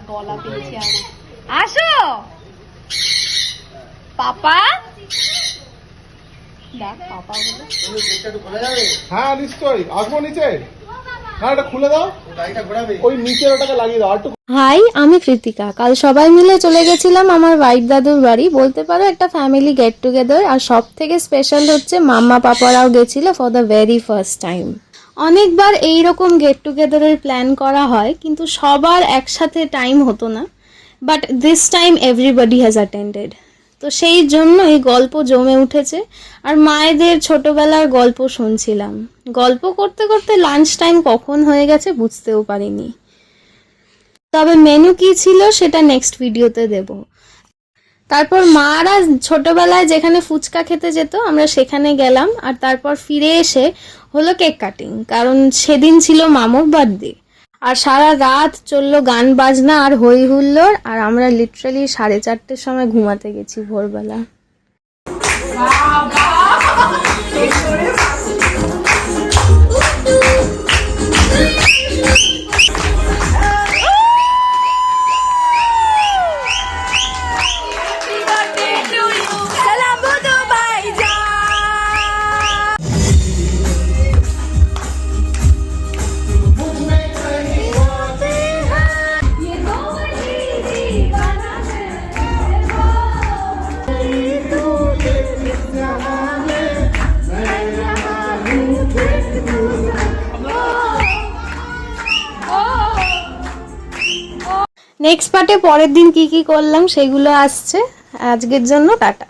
গলা পেয়েছি আসো পাপা দেখ পাপা বলে হ্যাঁ নিশ্চয়ই আসবো নিচে। হ্যাঁ এটা খুলে দাও, ওই নিচের ওটাকে লাগিয়ে দাও। হাই, আমি কৃতিকা। কাল সবাই মিলে চলে গেছিলাম আমার ওয়াইফ দাদুর বাড়ি, বলতে পারো একটা ফ্যামিলি গেট টুগেদার। আর সব থেকে স্পেশাল হচ্ছে মাম্মা পাপারাও গেছিল for the very first time. অনেকবার এইরকম গেট টুগেদারের প্ল্যান করা হয়, কিন্তু সবার একসাথে টাইম হতো না। But this time everybody has attended, তো সেই জন্য এই গল্প জমে উঠেছে। আর মায়েদের ছোটবেলার গল্প শুনছিলাম। গল্প করতে করতে লাঞ্চ টাইম কখন হয়ে গেছে বুঝতেও পারিনি। তবে মেনু কি ছিল সেটা নেক্সট ভিডিওতে দেব। তারপর মারা ছোটবেলায় যেখানে ফুচকা খেতে যেত আমরা সেখানে গেলাম। আর তারপর ফিরে এসে হলো কেক কাটিং, কারণ সেদিন ছিল মামুর বার্থডে। আর সারা রাত চললো গান বাজনা আর হই হুল্লোড়। আর আমরা লিটারালি 4:30টার সময় ঘুমাতে গেছি ভোরবেলা। নেক্সট পার্টে পরের দিন কি কি করলাম সেগুলো আসছে। আজকের জন্য টাটা।